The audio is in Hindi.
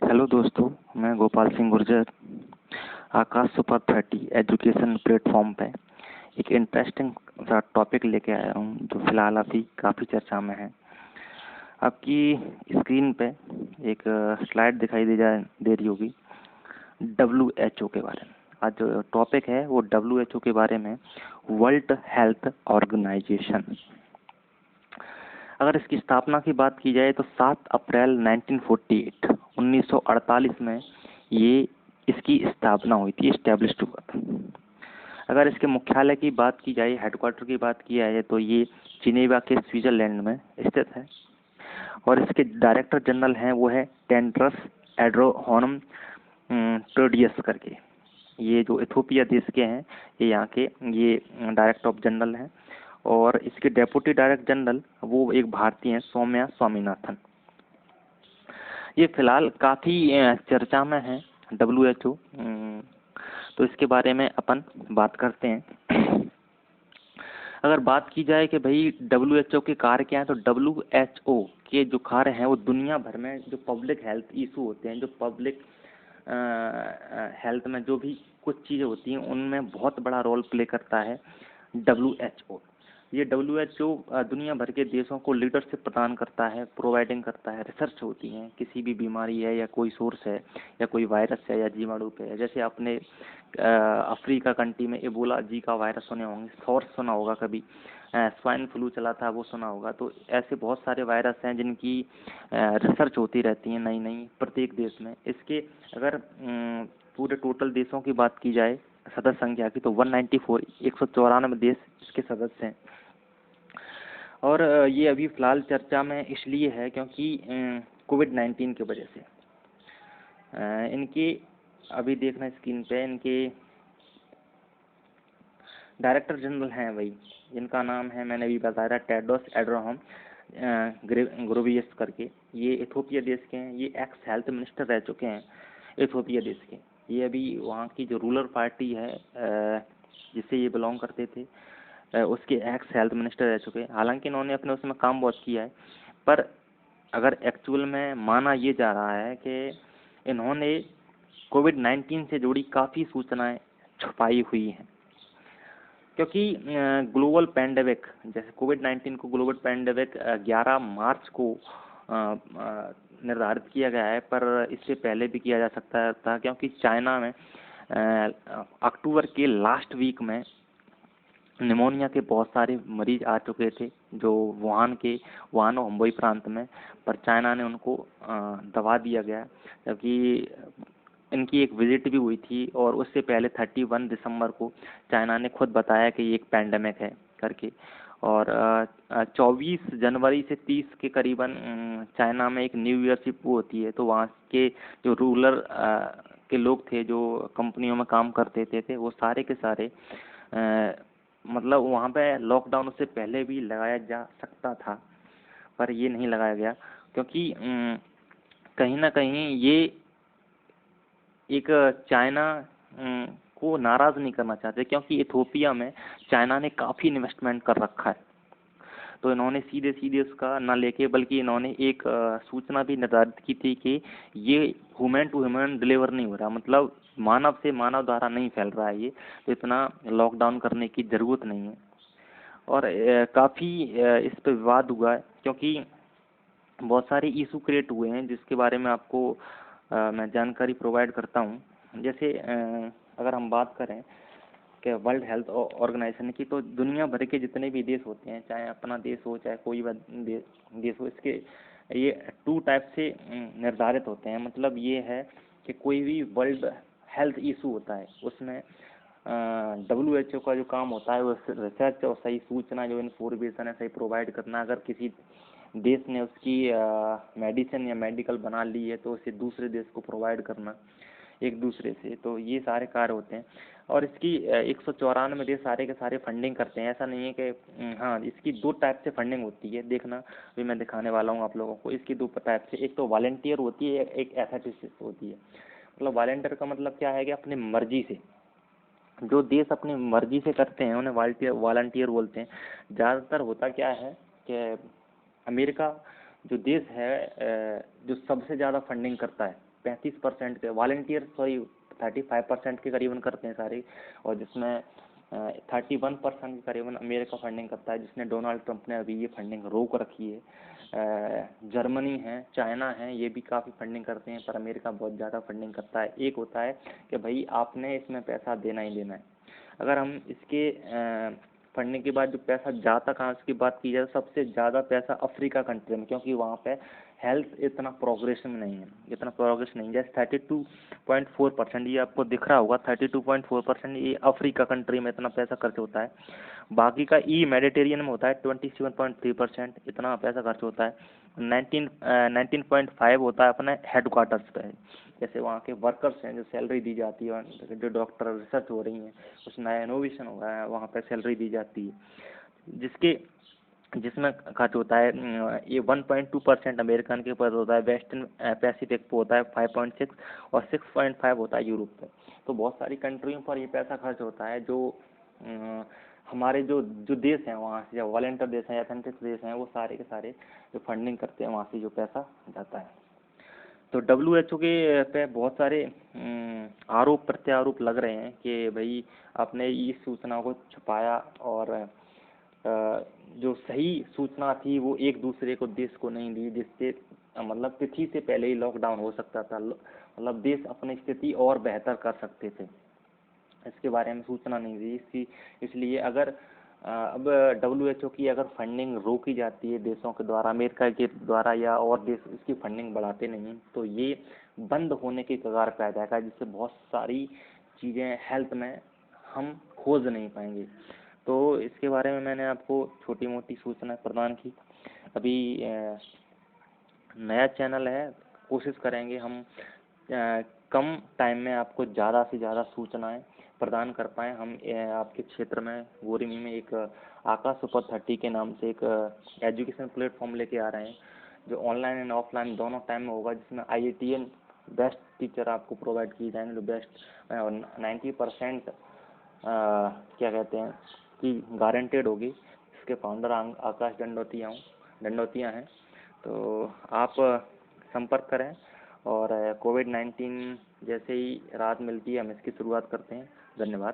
हेलो दोस्तों, मैं गोपाल सिंह गुर्जर आकाश सुपर 30 एजुकेशन प्लेटफॉर्म पे एक इंटरेस्टिंग सा टॉपिक लेके आया हूँ जो फिलहाल अभी काफ़ी चर्चा में है। आपकी स्क्रीन पे एक स्लाइड दिखाई दे रही होगी WHO के बारे में। आज जो टॉपिक है वो WHO के बारे में, वर्ल्ड हेल्थ ऑर्गेनाइजेशन। अगर इसकी स्थापना की बात की जाए तो 7 अप्रैल 1948 में ये इसकी स्थापना हुई थी, इस्टेब्लिश्ड हुआ था। अगर इसके मुख्यालय की बात की जाए, हेडक्वार्टर की बात की जाए तो ये जिनेवा के स्विट्जरलैंड में स्थित है और इसके डायरेक्टर जनरल हैं वो है टेड्रस एड्रोनोम टेड्रियस करके। ये जो इथोपिया देश के हैं, ये यहाँ के ये डायरेक्टर ऑफ जनरल हैं और इसके डेप्यूटी डायरेक्टर जनरल वो एक भारतीय हैं, सौम्या स्वामीनाथन। ये फिलहाल काफ़ी चर्चा में है WHO। तो इसके बारे में अपन बात करते हैं। अगर बात की जाए कि भाई WHO के कार्य क्या है, तो WHO के जो कार्य हैं वो दुनिया भर में जो पब्लिक हेल्थ इशू होते हैं, जो पब्लिक हेल्थ में जो भी कुछ चीज़ें होती हैं उनमें बहुत बड़ा रोल प्ले करता है WHO। ये WHO दुनिया भर के देशों को लीडरशिप प्रदान करता है, प्रोवाइडिंग करता है, रिसर्च होती है, किसी भी बीमारी है या कोई सोर्स है या कोई वायरस है या जीवाणु पे है। जैसे आपने अफ्रीका कंट्री में एबोला जी का वायरस सुने होंगे, सॉर्स सुना होगा कभी, स्वाइन फ्लू चला था वो सुना होगा। तो ऐसे बहुत सारे वायरस हैं जिनकी रिसर्च होती रहती है नई नई प्रत्येक देश में। इसके अगर पूरे टोटल देशों की बात की जाए सदस्य संख्या की, तो 194 194 देश इसके सदस्य हैं। और ये अभी फ़िलहाल चर्चा में इसलिए है क्योंकि कोविड-19 की वजह से इनके अभी देखना स्क्रीन पे इनके डायरेक्टर जनरल हैं वही, जिनका नाम है मैंने अभी बताया टेड्रोस एड्रोनोम घेब्रेयेसस करके। ये इथोपिया देश के हैं। ये एक्स हेल्थ मिनिस्टर रह चुके हैं इथोपिया देश के। ये अभी वहाँ की जो रूलर पार्टी है जिससे ये बिलोंग करते थे उसके एक्स हेल्थ मिनिस्टर रह चुके हैं। हालांकि इन्होंने अपने उसमें काम बहुत किया है, पर अगर एक्चुअल में माना ये जा रहा है कि इन्होंने कोविड-19 से जुड़ी काफ़ी सूचनाएं छुपाई हुई हैं, क्योंकि ग्लोबल पैंडेमिक, जैसे कोविड-19 को ग्लोबल पैंडेमिक 11 मार्च को निर्धारित किया गया है, पर इससे पहले भी किया जा सकता था, क्योंकि चाइना में अक्टूबर के लास्ट वीक में निमोनिया के बहुत सारे मरीज आ चुके थे जो वुहान और हुबेई प्रांत में, पर चाइना ने उनको दबा दिया गया। जबकि इनकी एक विजिट भी हुई थी और उससे पहले 31 दिसंबर को चाइना ने खुद बताया कि ये एक पैंडेमिक है करके। और 24 जनवरी से 30 के करीबन चाइना में एक न्यू ईयरशिप होती है, तो वहाँ के जो रूलर के लोग थे जो कंपनियों में काम करते थे वो सारे के सारे मतलब वहाँ पे लॉकडाउन उससे पहले भी लगाया जा सकता था, पर ये नहीं लगाया गया, क्योंकि कहीं ना कहीं ये एक चाइना को नाराज़ नहीं करना चाहते, क्योंकि इथोपिया में चाइना ने काफ़ी इन्वेस्टमेंट कर रखा है। तो इन्होंने सीधे सीधे उसका ना लेके, बल्कि इन्होंने एक सूचना भी निर्धारित की थी कि ये ह्यूमन टू ह्यूमन डिलीवर नहीं हो रहा, मतलब मानव से मानव द्वारा नहीं फैल रहा है ये, तो इतना लॉकडाउन करने की ज़रूरत नहीं है। और काफ़ी इस पर विवाद हुआ है, क्योंकि बहुत सारे इशू क्रिएट हुए हैं जिसके बारे में आपको मैं जानकारी प्रोवाइड करता हूँ। जैसे अगर हम बात करें कि वर्ल्ड हेल्थ ऑर्गेनाइजेशन की, तो दुनिया भर के जितने भी देश होते हैं, चाहे अपना देश हो चाहे कोई देश हो, इसके ये 2 टाइप से निर्धारित होते हैं। मतलब ये है कि कोई भी वर्ल्ड हेल्थ इशू होता है उसमें WHO का जो काम होता है वो रिसर्च और सही सूचना, जो इन्फॉर्मेशन है, सही प्रोवाइड करना। अगर किसी देश ने उसकी मेडिसिन या मेडिकल बना ली है तो उसे दूसरे देश को प्रोवाइड करना एक दूसरे से, तो ये सारे कार्य होते हैं। और इसकी 194 देश सारे के सारे फंडिंग करते हैं। ऐसा नहीं है कि हाँ, इसकी 2 टाइप से फंडिंग होती है, देखना अभी मैं दिखाने वाला हूँ आप लोगों को। इसकी 2 टाइप से, एक तो वॉलंटियर होती है, एक एथेटिक्स होती है। मतलब वॉलंटियर का मतलब क्या है कि अपनी मर्जी से, जो देश अपनी मर्जी से करते हैं उन्हें वॉलंटियर बोलते हैं। ज़्यादातर होता क्या है कि अमेरिका जो देश है जो सबसे ज़्यादा फंडिंग करता है 35% के वॉलंटियर 35% के करीबन करते हैं सारे, और जिसमें 31% के करीबन अमेरिका फंडिंग करता है, जिसने डोनाल्ड ट्रंप ने अभी ये फंडिंग रोक रखी है। जर्मनी है, चाइना है, ये भी काफ़ी फंडिंग करते हैं, पर अमेरिका बहुत ज़्यादा फंडिंग करता है। एक होता है कि भाई आपने इसमें पैसा देना ही देना है। अगर हम इसके फंडिंग के बाद जो पैसा जाता कहाँ, उसकी बात की जाए तो सबसे ज़्यादा पैसा अफ्रीका कंट्री में, क्योंकि वहाँ पे हेल्थ इतना प्रोग्रेस में नहीं है, इतना प्रोग्रेस नहीं। जैसे 32.4%, ये आपको दिख रहा होगा, 32.4% ये अफ्रीका कंट्री में इतना पैसा खर्च होता है। बाकी का मेडिटेरियन में होता है 27.3%, इतना पैसा खर्च होता है। 19.5 होता है अपने हेडक्वार्टर्स पे, जैसे वहाँ के वर्कर्स हैं जो सैलरी दी जाती है, जो डॉक्टर रिसर्च हो रही हैं, कुछ नया इनोवेशन हो रहा है, वहाँ पे सैलरी दी जाती है। जिसमें खर्च होता है ये 1.2% अमेरिकन के ऊपर होता है, वेस्टर्न पैसिफिक पे होता है 5.6, और 6.5 होता है यूरोप पे। तो बहुत सारी कंट्रियों पर ये पैसा खर्च होता है, जो हमारे जो जो देश हैं वहाँ से, या वॉलंटियर देश हैं या एथेंटिक देश हैं, वो सारे के सारे जो फंडिंग करते हैं वहाँ से जो पैसा जाता है। तो WHO के पे बहुत सारे आरोप प्रत्यारोप लग रहे हैं कि भाई आपने इस सूचना को छुपाया, और जो सही सूचना थी वो एक दूसरे को देश को नहीं दी, जिससे मतलब तिथि से पहले ही लॉकडाउन हो सकता था, मतलब देश अपनी स्थिति और बेहतर कर सकते थे। इसके बारे में सूचना नहीं दी, इसलिए अगर अब WHO की अगर फंडिंग रोकी जाती है देशों के द्वारा, अमेरिका के द्वारा, या और देश इसकी फंडिंग बढ़ाते नहीं, तो ये बंद होने के कगार पे आ जाएगा, जिससे बहुत सारी चीज़ें हेल्थ में हम खोज नहीं पाएंगे। तो इसके बारे में मैंने आपको छोटी मोटी सूचना प्रदान की। अभी नया चैनल है, कोशिश करेंगे हम कम टाइम में आपको ज़्यादा से ज़्यादा सूचनाएं प्रदान कर पाएँ। हम आपके क्षेत्र में गोरीमी में एक आकाश सुपर 30 के नाम से एक एजुकेशन प्लेटफॉर्म लेके आ रहे हैं, जो ऑनलाइन एंड ऑफलाइन दोनों टाइम में होगा, जिसमें IITian बेस्ट टीचर आपको प्रोवाइड किए जाएंगे, जो बेस्ट 90% क्या कहते हैं कि गारंटेड होगी। इसके फाउंडर आकाश दंडोतिया हैं। तो आप संपर्क करें, और कोविड-19 जैसे ही राहत मिलती है हम इसकी शुरुआत करते हैं। धन्यवाद।